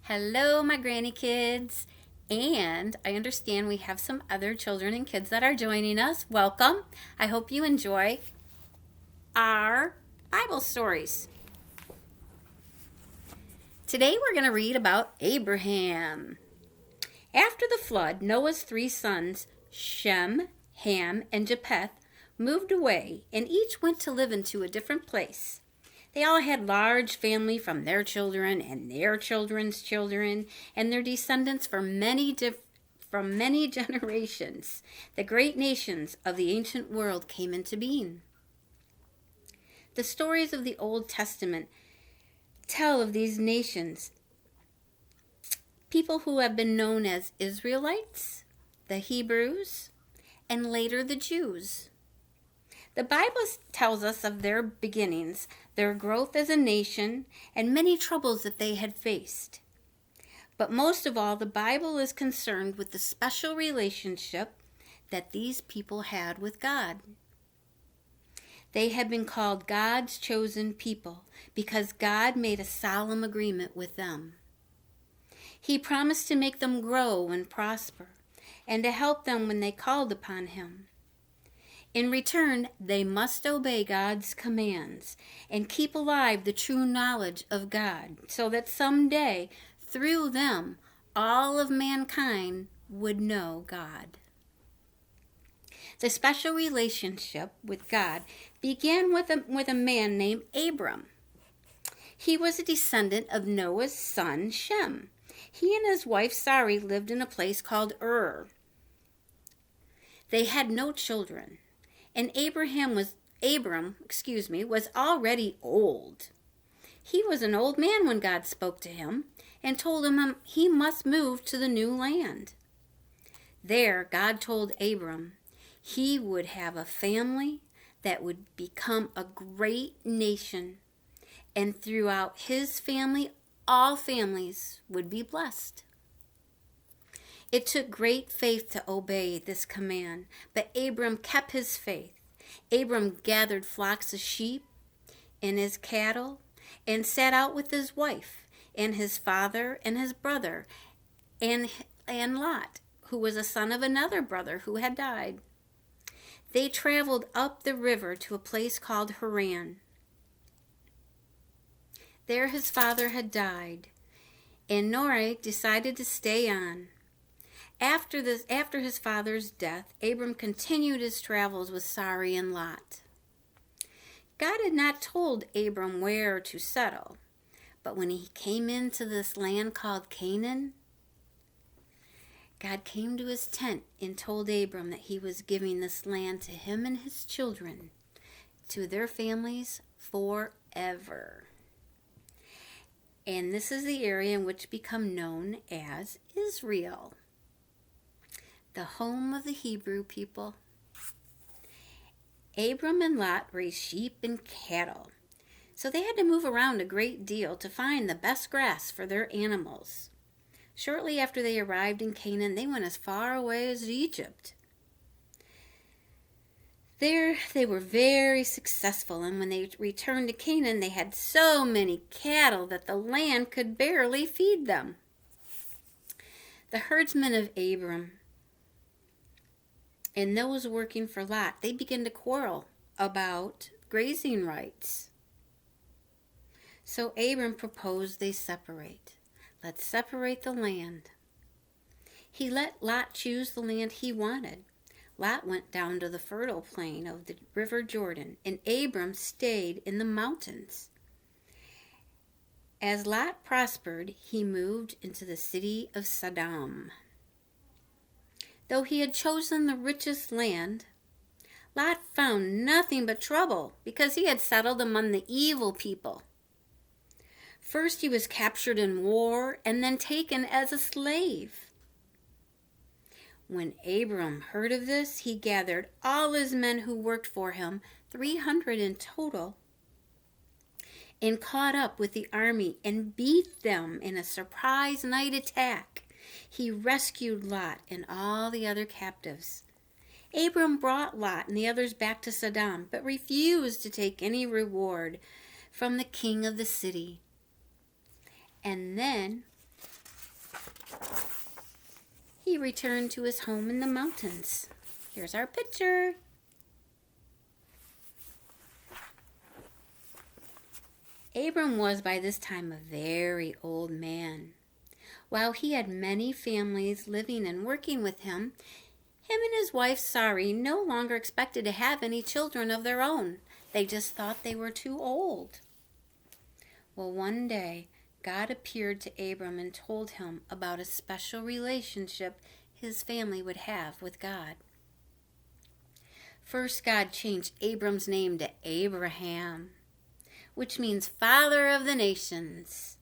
Hello, my granny kids. And I understand we have some other children and kids that are joining us. Welcome. I hope you enjoy our Bible stories. Today we're going to read about Abraham. After the flood, Noah's three sons, Shem, Ham, and Japheth, moved away, and each went to live into a different place. They all had large family from their children and their children's children and their descendants from many generations. The great nations of the ancient world came into being. The stories of the Old Testament tell of these nations, people who have been known as Israelites, the Hebrews, and later the Jews. The Bible tells us of their beginnings, their growth as a nation, and many troubles that they had faced. But most of all, the Bible is concerned with the special relationship that these people had with God. They had been called God's chosen people because God made a solemn agreement with them. He promised to make them grow and prosper, and to help them when they called upon Him. In return, they must obey God's commands and keep alive the true knowledge of God, so that someday, through them, all of mankind would know God. The special relationship with God began with a man named Abram. He was a descendant of Noah's son Shem. He and his wife Sarai lived in a place called Ur. They had no children. And Abram was already old. He was an old man when God spoke to him and told him he must move to the new land. There, God told Abram he would have a family that would become a great nation, and throughout his family, all families would be blessed. It took great faith to obey this command, but Abram kept his faith. Abram gathered flocks of sheep and his cattle and set out with his wife and his father and his brother and Lot, who was a son of another brother who had died. They traveled up the river to a place called Haran. There his father had died, and Noah decided to stay on. After his father's death, Abram continued his travels with Sarai and Lot. God had not told Abram where to settle, but when he came into this land called Canaan, God came to his tent and told Abram that he was giving this land to him and his children, to their families forever. And this is the area in which become known as Israel, the home of the Hebrew people. Abram and Lot raised sheep and cattle, so they had to move around a great deal to find the best grass for their animals. Shortly after they arrived in Canaan, they went as far away as Egypt. There they were very successful, and when they returned to Canaan, they had so many cattle that the land could barely feed them. The herdsmen of Abram and those working for Lot, they began to quarrel about grazing rights. So Abram proposed they separate. Let's separate the land. He let Lot choose the land he wanted. Lot went down to the fertile plain of the river Jordan, and Abram stayed in the mountains. As Lot prospered, he moved into the city of Sodom. Though he had chosen the richest land, Lot found nothing but trouble because he had settled among the evil people. First he was captured in war and then taken as a slave. When Abram heard of this, he gathered all his men who worked for him, 300 in total, and caught up with the army and beat them in a surprise night attack. He rescued Lot and all the other captives. Abram brought Lot and the others back to Sodom, but refused to take any reward from the king of the city. And then he returned to his home in the mountains. Here's our picture. Abram was by this time a very old man. While he had many families living and working with him and his wife Sarai no longer expected to have any children of their own. They just thought they were too old. Well, one day, God appeared to Abram and told him about a special relationship his family would have with God. First, God changed Abram's name to Abraham, which means father of the nations.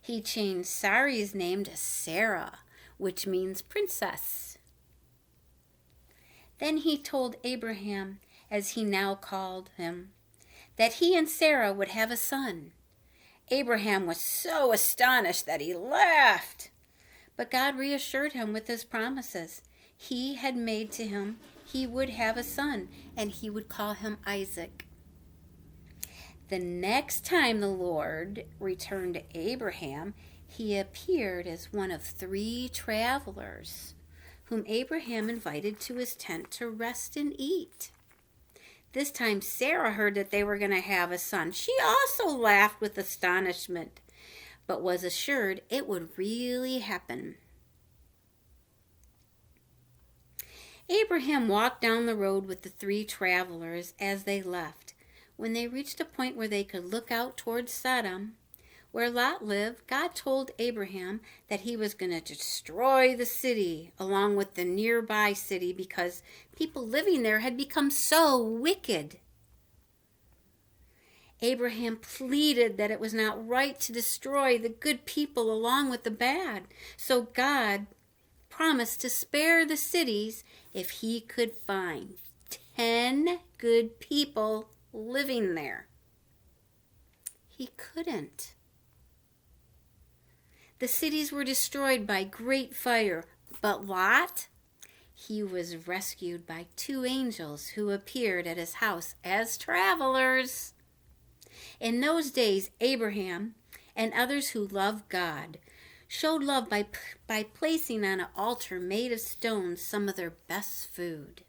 He changed Sarai's name to Sarah, which means princess. Then he told Abraham, as he now called him, that he and Sarah would have a son. Abraham was so astonished that he laughed. But God reassured him with his promises. He had made to him he would have a son, and he would call him Isaac. The next time the Lord returned to Abraham, he appeared as one of 3 travelers, whom Abraham invited to his tent to rest and eat. This time Sarah heard that they were going to have a son. She also laughed with astonishment, but was assured it would really happen. Abraham walked down the road with the 3 travelers as they left. When they reached a point where they could look out towards Sodom, where Lot lived, God told Abraham that he was going to destroy the city along with the nearby city because people living there had become so wicked. Abraham pleaded that it was not right to destroy the good people along with the bad. So God promised to spare the cities if he could find 10 good people living there. He couldn't. The cities were destroyed by great fire, but Lot, he was rescued by 2 angels who appeared at his house as travelers. In those days, Abraham and others who loved God showed love by placing on an altar made of stones some of their best food.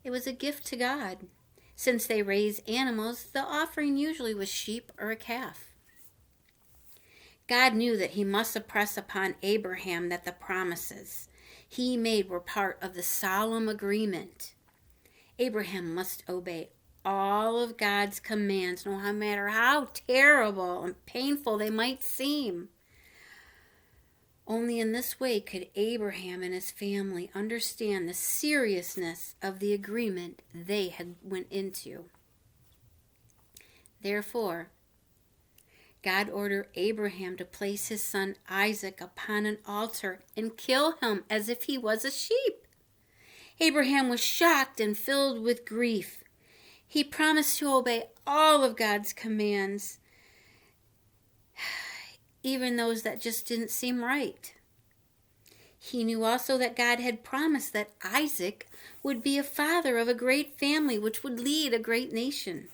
It was a gift to God. Since they raised animals, the offering usually was sheep or a calf. God knew that he must impress upon Abraham that the promises he made were part of the solemn agreement. Abraham must obey all of God's commands, no matter how terrible and painful they might seem. Only in this way could Abraham and his family understand the seriousness of the agreement they had went into. Therefore, God ordered Abraham to place his son Isaac upon an altar and kill him as if he was a sheep. Abraham was shocked and filled with grief. He promised to obey all of God's commands, even those that just didn't seem right. He knew also that God had promised that Isaac would be a father of a great family which would lead a great nation.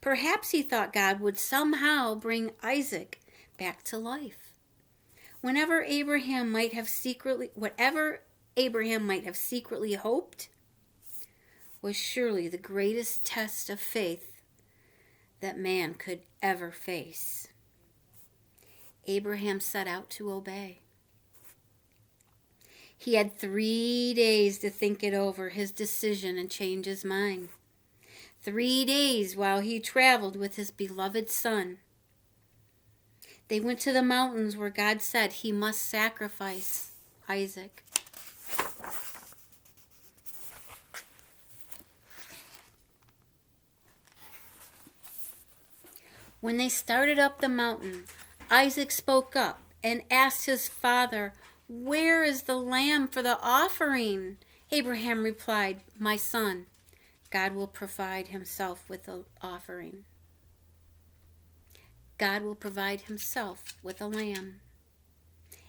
Perhaps he thought God would somehow bring Isaac back to life. Whatever Abraham might have secretly hoped was surely the greatest test of faith that man could ever face. Abraham set out to obey. He had 3 days to think it over, his decision, and change his mind. 3 days while he traveled with his beloved son. They went to the mountains where God said he must sacrifice Isaac. When they started up the mountain, Isaac spoke up and asked his father, "Where is the lamb for the offering?" Abraham replied, "My son, God will provide himself with the offering." God will provide himself with a lamb.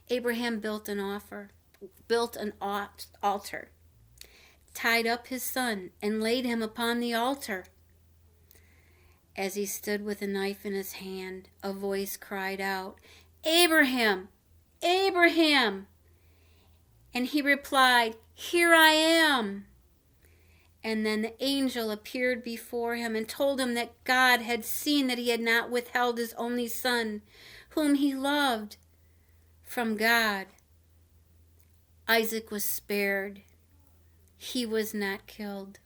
Abraham built an altar, tied up his son, and laid him upon the altar. As he stood with a knife in his hand, a voice cried out, "Abraham! Abraham!" And he replied, "Here I am." And then the angel appeared before him and told him that God had seen that he had not withheld his only son, whom he loved, from God. Isaac was spared. He was not killed.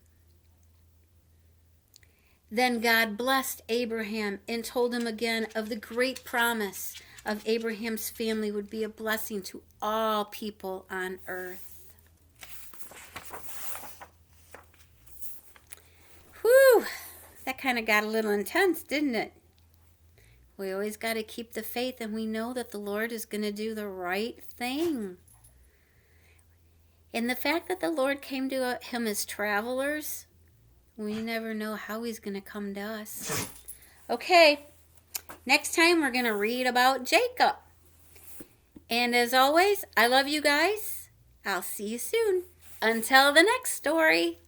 Then God blessed Abraham and told him again of the great promise of Abraham's family would be a blessing to all people on earth. Whew, that kind of got a little intense, didn't it? We always got to keep the faith, and we know that the Lord is going to do the right thing. And the fact that the Lord came to him as travelers, we never know how he's going to come to us. Okay, next time we're going to read about Jacob. And as always, I love you guys. I'll see you soon. Until the next story.